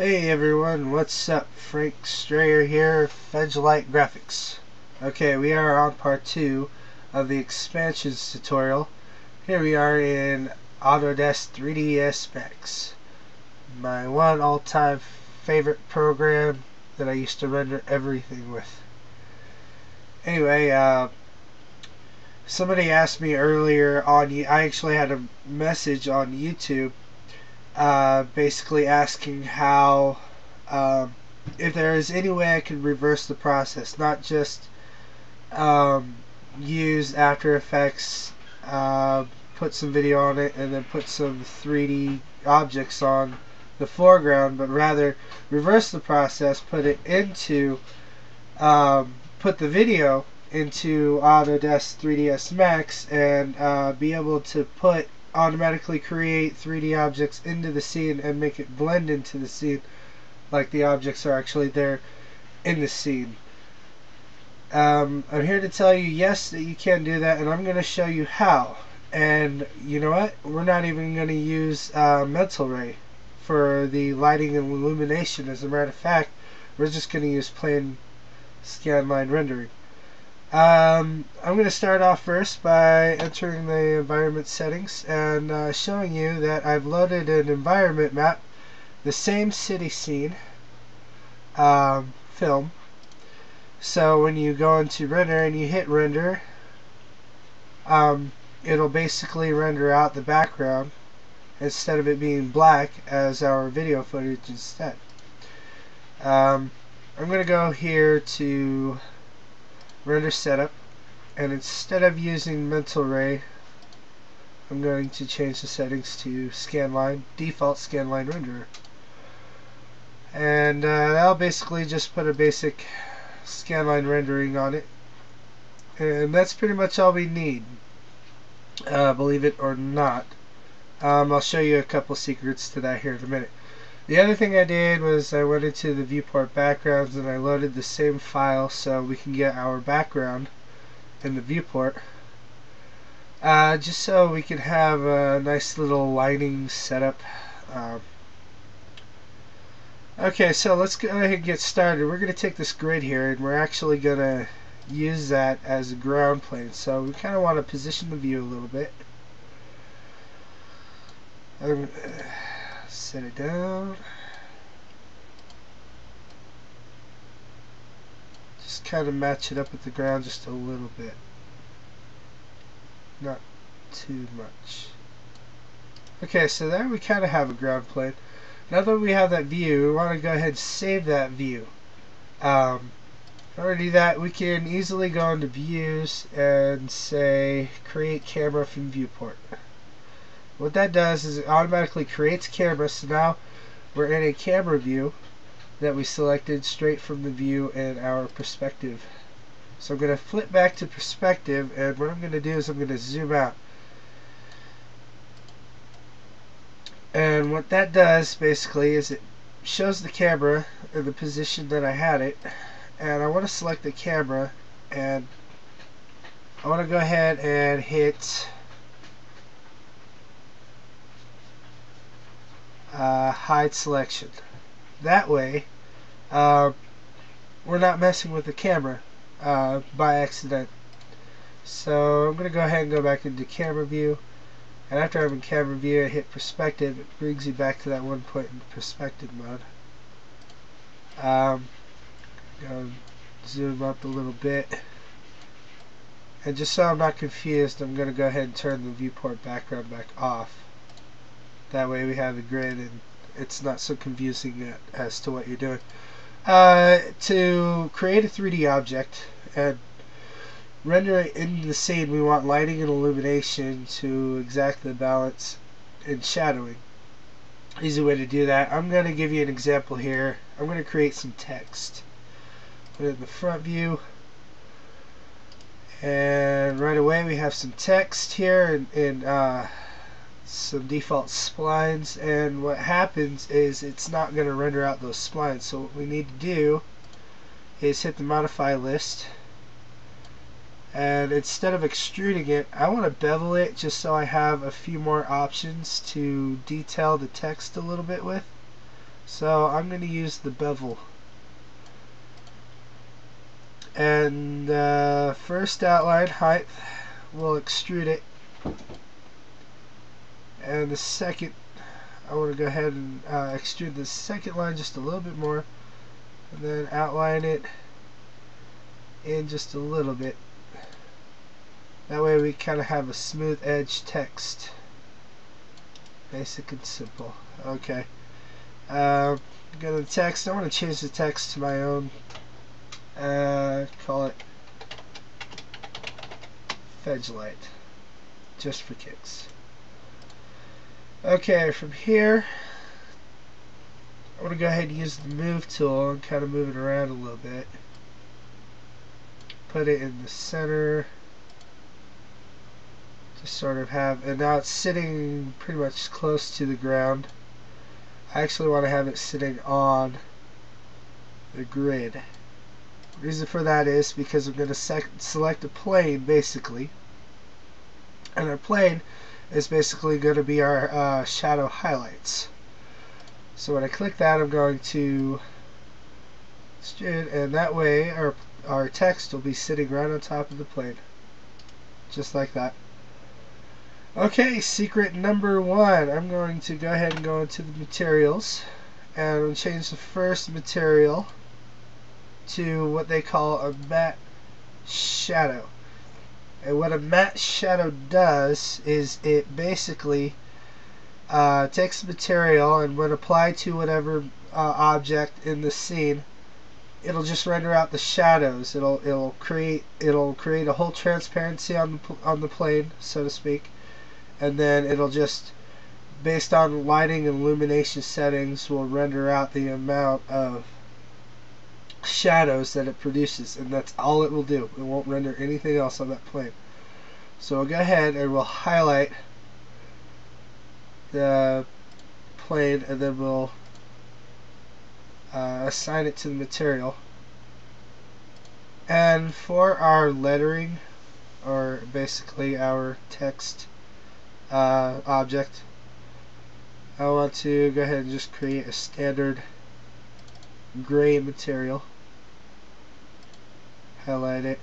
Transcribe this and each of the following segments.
Hey everyone, what's up? Frank Strayer here, Fedgelite Graphics. Okay, we are on part 2 of the expansions tutorial. Here we are in Autodesk 3ds Max, my one all-time favorite program that I used to render everything with. Anyway, somebody asked me earlier I actually had a message on YouTube basically asking how if there is any way I could reverse the process, not just use After Effects, put some video on it, and then put some 3D objects on the foreground, but rather reverse the process, put it into put the video into Autodesk 3ds Max, and be able to automatically create 3D objects into the scene and make it blend into the scene like the objects are actually there in the scene. I'm here to tell you, yes, that you can do that, and I'm going to show you how. And you know what? We're not even going to use Mental Ray for the lighting and illumination. As a matter of fact, we're just going to use plain scanline rendering. I'm going to start off first by entering the environment settings and showing you that I've loaded an environment map, the same city scene film. So when you go into render and you hit render, it'll basically render out the background instead of it being black as our video footage instead. I'm going to go here to render setup, and instead of using Mental Ray, I'm going to change the settings to scanline, default scanline renderer, and I'll basically just put a basic scanline rendering on it, and that's pretty much all we need, believe it or not. I'll show you a couple secrets to that here in a minute. The other thing I did was I went into the viewport backgrounds and I loaded the same file so we can get our background in the viewport, just so we can have a nice little lighting setup. Okay, so let's go ahead and get started. We're going to take this grid here and we're actually going to use that as a ground plane. So we kind of want to position the view a little bit. Set it down. Just kind of match it up with the ground just a little bit. Not too much. Okay, so there we kind of have a ground plane. Now that we have that view, we want to go ahead and save that view. In order to do that, we can easily go into views and say create camera from viewport. What that does is it automatically creates camera, so now we're in a camera view that we selected straight from the view in our perspective. So I'm going to flip back to perspective, and what I'm going to do is I'm going to zoom out. And what that does basically is it shows the camera in the position that I had it, and I want to select the camera, and I want to go ahead and hit hide selection. That way we're not messing with the camera by accident. So I'm going to go ahead and go back into camera view, and after I'm in camera view I hit perspective. It brings you back to that one point in perspective mode. Go zoom up a little bit, and just so I'm not confused, I'm going to go ahead and turn the viewport background back off. That way we have the grid and it's not so confusing as to what you're doing. To create a 3D object and render it into the scene, we want lighting and illumination to exact the balance and shadowing. Easy way to do that. I'm going to give you an example here. I'm going to create some text. Put it in the front view, and right away we have some text here and some default splines, and what happens is it's not going to render out those splines. So what we need to do is hit the modify list, and instead of extruding it, I want to bevel it just so I have a few more options to detail the text a little bit with. So I'm going to use the bevel. And first outline height, we'll extrude it. And the second, I want to go ahead and extrude the second line just a little bit more. And then outline it in just a little bit. That way we kind of have a smooth edge text. Basic and simple. Okay. Go to the text. I want to change the text to my own. Call it Fedgelite. Just for kicks. Okay, from here, I want to go ahead and use the move tool and kind of move it around a little bit. Put it in the center. Just sort of have, and now it's sitting pretty much close to the ground. I actually want to have it sitting on the grid. The reason for that is because I'm going to select a plane basically, and our plane is basically going to be our shadow highlights. So when I click that, I'm going to extrude, and that way our text will be sitting right on top of the plane, just like that. Okay, secret number 1. I'm going to go ahead and go into the materials and change the first material to what they call a matte shadow. And what a matte shadow does is it basically takes the material, and when applied to whatever object in the scene, it'll just render out the shadows. It'll create a whole transparency on the plane, so to speak. And then it'll just, based on lighting and illumination settings, will render out the amount of shadows that it produces, and that's all it will do. It won't render anything else on that plane. So we'll go ahead and we'll highlight the plane, and then we'll assign it to the material. And for our lettering, or basically our text object, I want to go ahead and just create a standard gray material. Highlight it,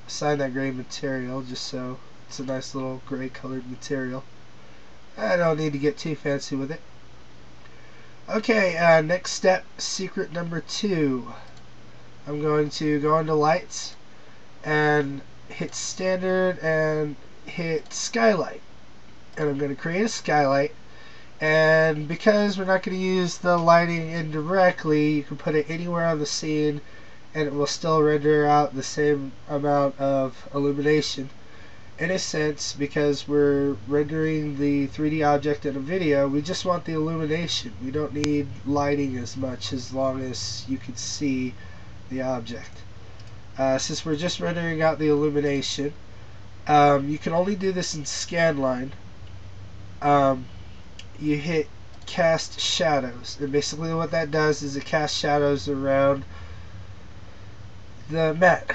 assign that gray material just so it's a nice little gray colored material. I don't need to get too fancy with it. Okay, next step, secret number 2. I'm going to go into lights and hit standard and hit skylight. And I'm going to create a skylight, and because we're not going to use the lighting indirectly, you can put it anywhere on the scene and it will still render out the same amount of illumination. In a sense, because we're rendering the 3D object in a video, we just want the illumination. We don't need lighting as much, as long as you can see the object. Since we're just rendering out the illumination, you can only do this in scanline. You hit cast shadows, and basically what that does is it casts shadows around the matte.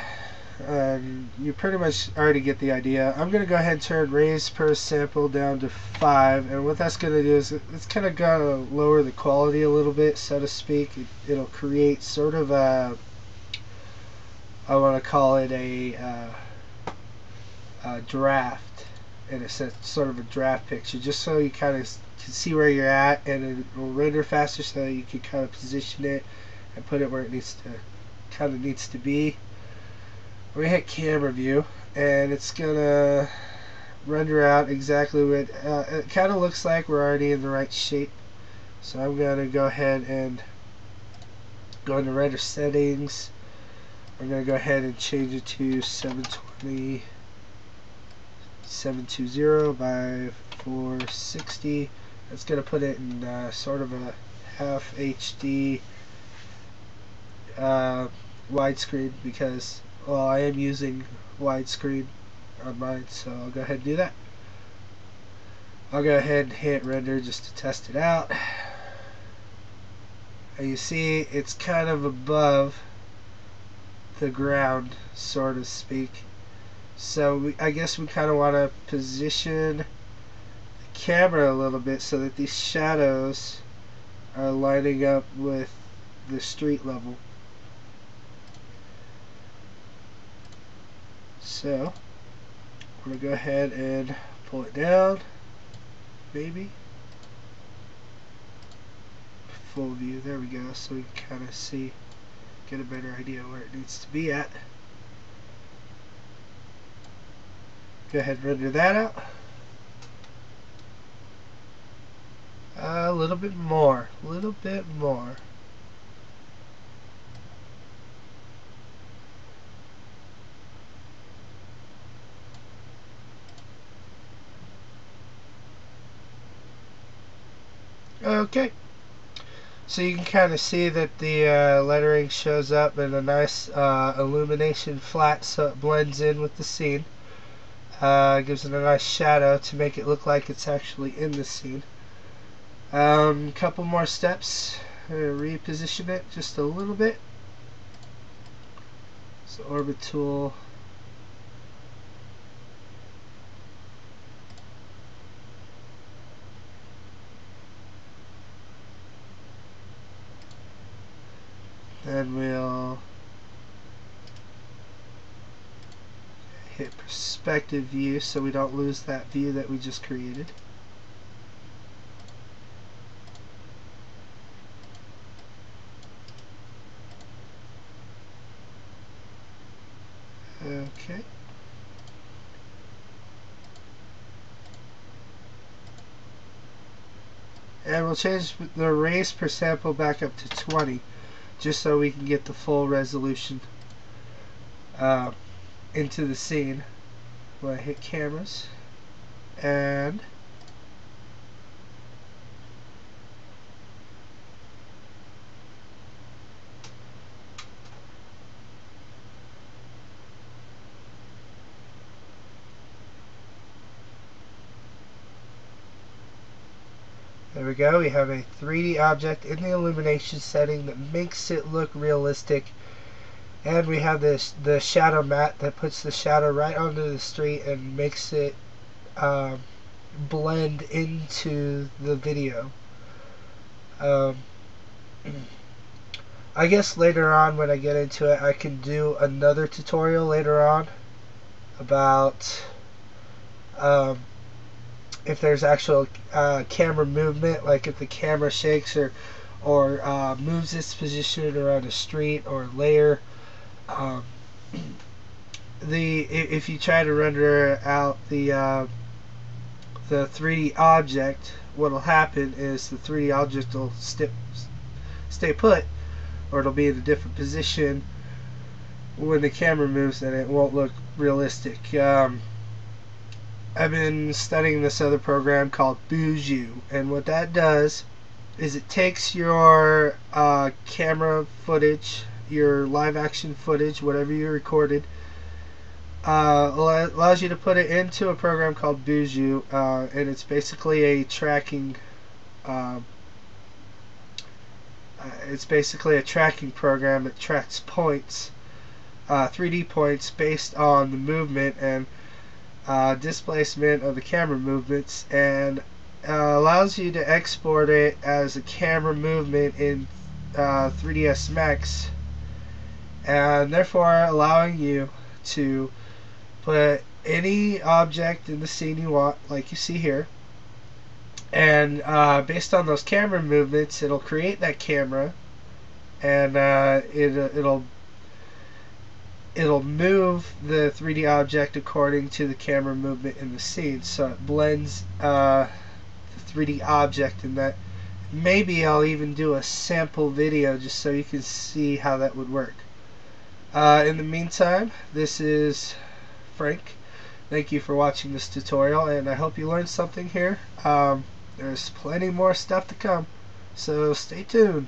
You pretty much already get the idea. I'm going to go ahead and turn raise per sample down to 5, and what that's going to do is it's kind of going to lower the quality a little bit, so to speak. It'll create sort of a, I want to call it a draft, in a sense, sort of a draft picture, just so you kind of can see where you're at, and it will render faster so you can kind of position it and put it where it needs to be. We hit camera view, and it's gonna render out exactly what it kind of looks like we're already in the right shape. So I'm gonna go ahead and go into render settings. I'm gonna go ahead and change it to 720 720 by 460. That's gonna put it in sort of a half HD widescreen, because, well, I am using widescreen on mine, so I'll go ahead and do that. I'll go ahead and hit render just to test it out. And you see it's kind of above the ground, so to speak. So I guess we kind of want to position the camera a little bit so that these shadows are lining up with the street level. So I'm going to go ahead and pull it down, maybe. Full view, there we go, so we can kind of see, get a better idea where it needs to be at. Go ahead and render that out. A little bit more, a little bit more. Okay, so you can kind of see that the lettering shows up in a nice illumination flat, so it blends in with the scene. Gives it a nice shadow to make it look like it's actually in the scene. Couple more steps. Reposition it just a little bit. So orbit tool. Then we'll hit perspective view so we don't lose that view that we just created. Okay. And we'll change the raise per sample back up to 20, just so we can get the full resolution into the scene. When I hit cameras, and there we go. We have a 3D object in the illumination setting that makes it look realistic. And we have the shadow matte that puts the shadow right onto the street and makes it blend into the video. I guess later on when I get into it, I can do another tutorial later on about if there's actual camera movement, like if the camera shakes or moves its position around a street or layer. If you try to render out the 3D object, what'll happen is the 3D object will stay put, or it'll be in a different position when the camera moves, and it won't look realistic. I've been studying this other program called Buju, and what that does is it takes your camera footage, your live action footage, whatever you recorded, allows you to put it into a program called Buju, and it's basically a tracking program that tracks points, 3D points based on the movement and displacement of the camera movements, and allows you to export it as a camera movement in 3ds Max, and therefore allowing you to put any object in the scene you want, like you see here, and based on those camera movements, it'll create that camera, and it'll move the 3D object according to the camera movement in the scene, so it blends the 3D object in that. Maybe I'll even do a sample video just so you can see how that would work. In the meantime, this is Frank. Thank you for watching this tutorial, and I hope you learned something here. There's plenty more stuff to come, so stay tuned.